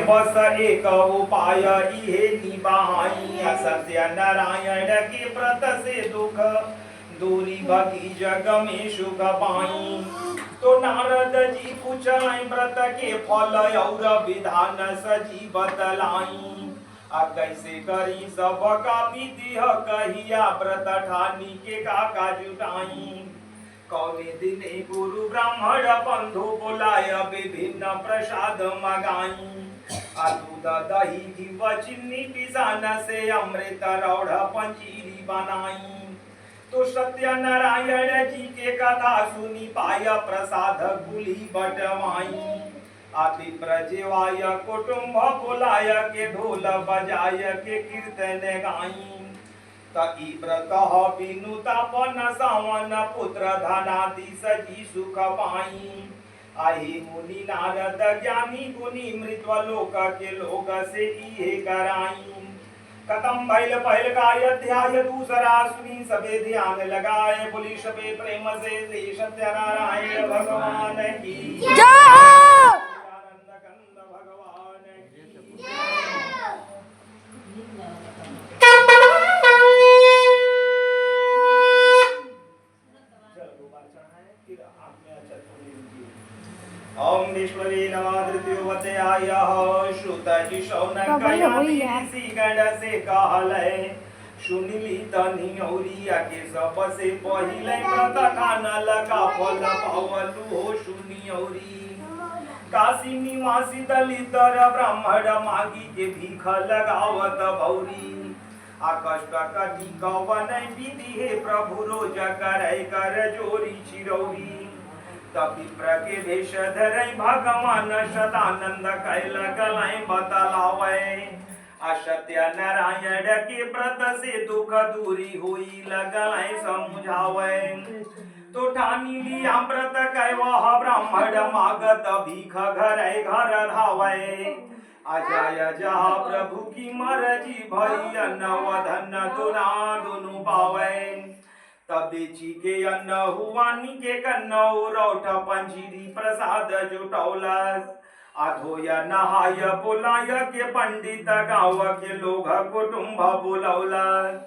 बस एक उपाय इहे निभाई सत्य नारायण के व्रत से दुख दूरी भगी जग में सुख पाई। तो नारद जी पूछाई व्रत के फल और विधान सजी बतलाई। कैसे करी सब का विधि कहिया व्रत ठानी के काका जुटाई। कौने दिने गुरु ब्राह्मण बंधु बोलाय विभिन्न प्रसाद मगाई। दूध दही घी चीनी पिसान से अमृत रौढ़ पंजीरी बनाई। तो सत्यनारायण जी के कथा सुनी पाय प्रसाद कुली बटवाई। आदि प्रजेवाय कुटुंब बोलाय के ढोल बजाय के कीर्तन गाई। तई व्रत बिनु तापन सावन पुत्र धनादि सजी सुख पाई। आही मुनि नारद ज्ञानी गुनी मृत्व लोक के लोग से इहे कराई। खत्म भइल पहल का अध्याय दूसरा सुनी सबे ध्यान लगाए बोली सबे प्रेम से श्री सत्यनारायण भगवान की जय। आनंद कंद भगवान की ओम विष्णवे नमः। तृतीयो अध्याय श्रुतजी शौनकायासी गण से कहले सुनिली तनी औरिया के सब से पहिले व्रत खानल का फल पावलु हो सुनी औरी। काशी निवासी दलितर ब्राह्मण मागी के भीख लगावत भौरी। कष्ट कटी कवन विधि हे प्रभु रोज करे कर जोरी चिरौरी। विप्र के भेष धरई भगवान सदानंद कैल गलाई बतलावे। असत्य नारायण के व्रत से दुख दूरी हुई लगलाई समझावे। तो ठानी लिया व्रत कैवह ब्राह्मण मागत भीख घर घर धावे। अजय जहा प्रभु की मर्जी भई अन्न वधन दुना दुनु पावे। बेची के अन्न हुआनी के कन्नौ रौठ पंजीरी प्रसाद जुटौलस। अधोया नहाय बोलाय के पंडित गाँव के लोग कुटुंब बुलौलस।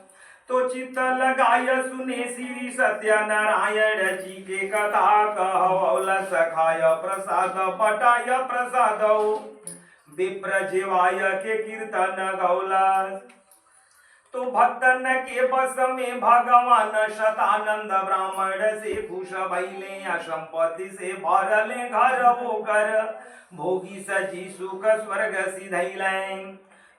तो चित्त लगाय सुने श्री सत्यनारायण जी के कथा कहवौलस। खाय प्रसाद बटाय प्रसाद विप्र जीवाय के कीर्तन गौलस। तो भक्तन के बस में भगवान शतानंद ब्राह्मण से खुश भइले। संपत्ति से भरले घर वो कर भोगी सजी सुख स्वर्ग सिधैले।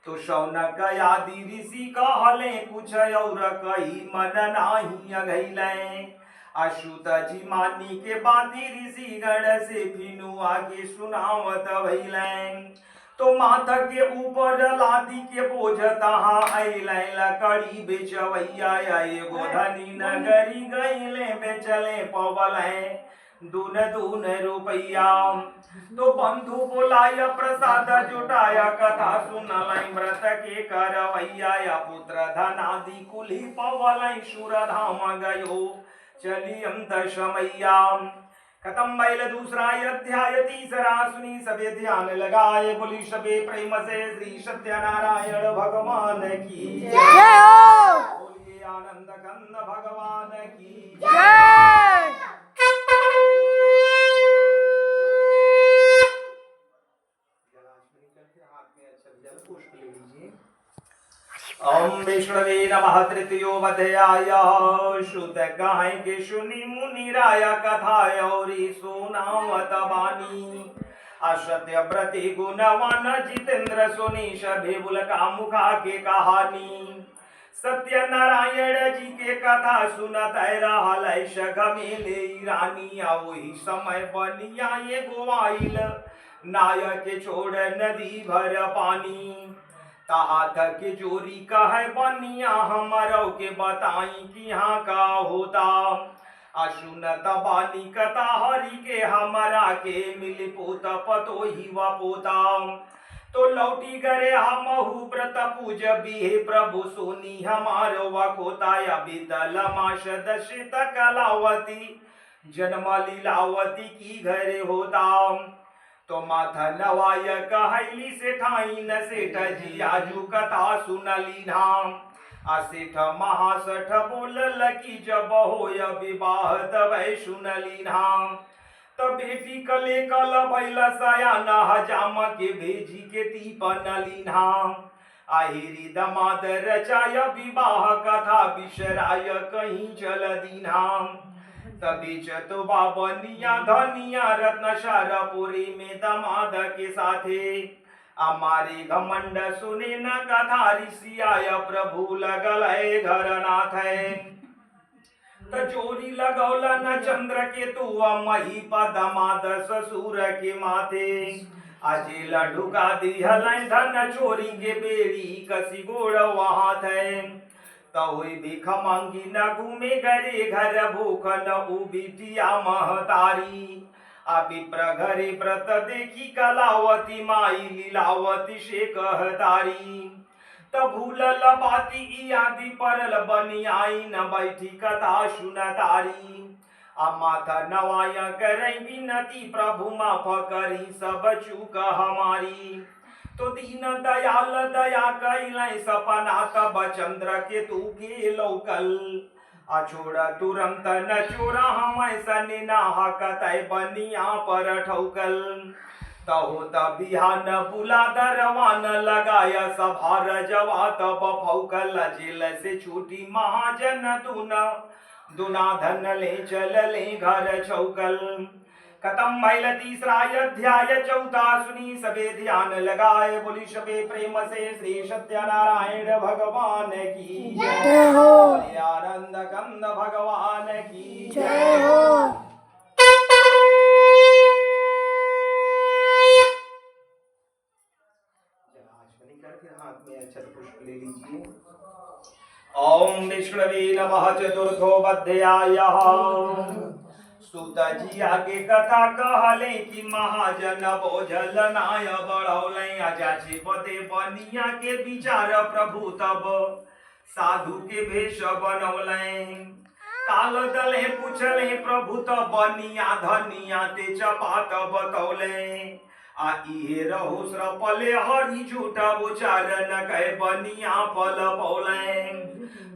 तो शौनक आदि ऋषि कहले कुछ और कही मन नाही अघैले। अशुत जी मानी के बाती ऋषि गण से फिनु आगे सुनावत भइले। तो माथा के ऊपर लादी के बोझ तहा अइले लकड़ी बेचवैया। एगो धनी नगरी गईले बेचले पवले दून दून रुपैया। तो बंधु बोलाय प्रसाद जुटाया कथा सुनलाई व्रत के करवैया। पुत्र धनादि कुली पवलै सुर धाम गयो चली अंत समैया। खत्म भइल दूसरा अध्याय तीसरा सुनी सबे ध्यान लगाए बोली सबे प्रेम से श्री सत्यनारायण भगवान की जय। बोलिए आनंद कंद भगवान की जय। ओम विष्णवे नमः। तृतीयो अध्याय शुद्ध गाय के सुनी मुनि राय कथा और सुनावत बानी। असत्य व्रति गुणवान जितेंद्र सुनी सभी बुल का मुखा के कहानी। सत्य नारायण जी के कथा सुनत रहल सग मेले रानी। वही समय बनिया ये गोवाइल नायक छोड़ नदी भर पानी। तहा तक चोरी कह बनिया हमारो के बताई कि यहाँ का होता। असुनत बानी कथा हरि के हमारा के मिली पोता पतो ही वा पोता। तो लौटी करे हमहु व्रत पूज बिहे प्रभु सोनी हमारो वकोता। बीतल मास दशित कलावती जन्म लीलावती की घरे होता। तो माथा नवाय कहली सेठाई न सेठ जी आजू कथा सुनली नाम आ सेठ महासठ बोलल की जब होय विवाह तबै सुनली नाम तो बेटी कले कल बैल सयान हजाम के भेजी के तीपनली नाम आहिरी दमाद रचाय विवाह कथा बिसराय कहीं चल दीनाम तबीच तो बाबनिया धनिया रत्नशारपुरी में दमाद के साथे हमारी घमंड सुने न कथा ऋषियाय प्रभु लगल घर नाथ त चोरी लगौला न चंद्र के तू मही पदमाद ससुर के माथे अजेल ढुका दिहल धन चोरी के बेड़ी कसी गोड़ वहां थे तोई भिख मांगी न घूमे घरे घर भूख न उबिटिया महतारी अपिप्र घरे व्रत देखी कलावती माई लीलावती से कहतारी भूलल बाती आदि परल बनी आई न बैठी कथा सुनतारी आ माथा नवाया करई विनती प्रभु माफ करी सब चूक हमारी तो दीन दयाल दया कैलै सपना तब चंद्र के तू के लौकल आ छोड़ा तुरंत न चोरा हम सने नाहकतै बनिया पर ठौकल तहो बिहान बुला दरवान लगाया सभार जवा तब फौकल जेल से छूटी महाजन दुना धन ले चल ले घर छौकल खत्म भइल तीसरा अध्याय चौथा सुनी सबे ध्यान लगाए बोली सबे प्रेम से श्री सत्यनारायण भगवान की जय हो आनंद कंद भगवान की जय हो। हाथ में अक्षत पुष्प ले लीजिए। ओम विष्णवे नमः चतुर्थो अध्यायः। सूत जी आगे कथा कहले कि महाजन बोझल नाय बढ़ौले अजाची पते बनिया के विचार प्रभु तब साधु के भेष बनौले काल दले पूछले प्रभु तब बनिया धनिया ते चपात बतौले आ इहे रहु श्रपले हरि झूठा उच्चारण कह बनिया फल पौले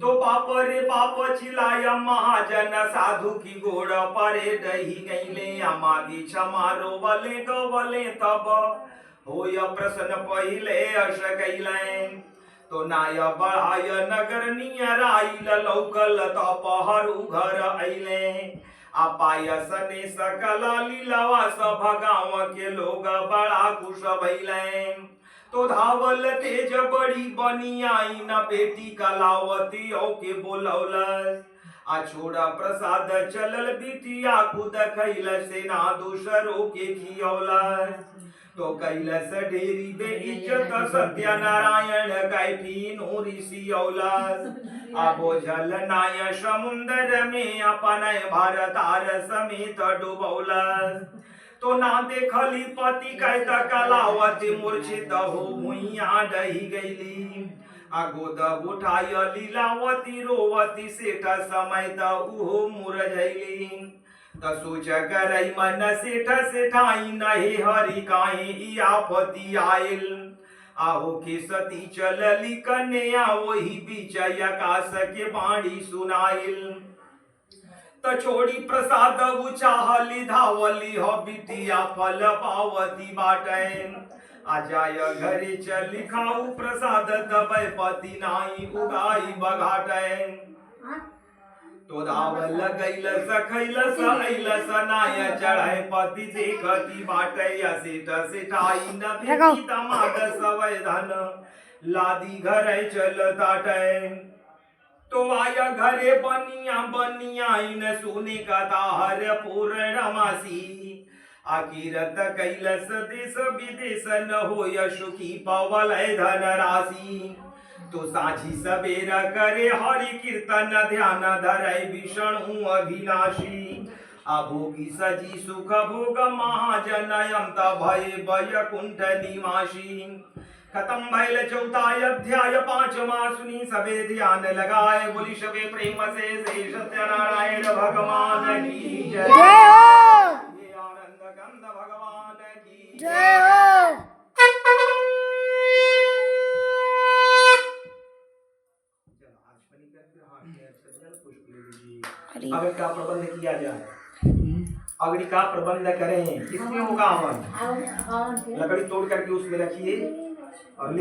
तो बाप रे बाप चिलाय महाजन साधु की गोड़ परे दही गईले मागी क्षमा रोवले गवले तब होय प्रसन्न पहिले अश कैले तो नाय बढ़ाय नगर नियर आइल लौकल तपहरु घर अइले अपायसने सकल लीलावा सब गाँव के लोग बड़ा खुश भइले तो धावल तेज बड़ी बनी आई न बेटी कलावती औ के बोलौलस आ छोड़ा प्रसाद चलल बिटिया खुद खैल सेना दूसरों के खियौलस तो कैलस ढेरी बेइज्जत सत्यनारायण कैठी नो ऋषि औलस अबोझल नाय समुंदर में अपन भारतार समेत डुबौलस तो ना देखली पति कैत कलावती मूर्छित हो मुइया डही गईली अगोद उठाय लीलावती रोवती सेठ समेत उहो मुरझैली त सोच करई मन सेठ सेठाई नहे हरि काहे आफती आइल आहो के सती चलली कन्या वही बीच आकाश के बाणी सुनाइल त छोड़ी प्रसाद उचाहली धावली हो बिटिया फल पावती बाटे आजाय घरे चली खाऊ प्रसाद तबै पति नाई उगाई बघाटे तो धावल गैल सखैल सैल सनाय चढ़ै पति देखती बाटे सेठ सेठाई न भेटी दमाद सवै धन लादी घरे चल ताटे तो आया घरे बनिया बनिया इन सोने का ताहर पूर्णमासी आकीरत कैलस देश विदेश न हो यशुकी पवल धन राशि तो साझी सवेरा करे हरि कीर्तन ध्यान धरै विष्णु अभिलाषी अभोगी सजी सुख भोग महाजनयंत भय वैकुंठ निवासी खत्म भइल चौथा अध्याय पांचवा सुनी सबे ध्यान लगाए बोली सबे प्रेम से श्री सत्यनारायण भगवान की जय हो। ये आनंद कंद भगवान की जय हो। अब इसका प्रबंध किया जाए। अग्नि का प्रबंध करें। किसमें होगा हवन? लकड़ी तोड़ करके उसमें रखिए और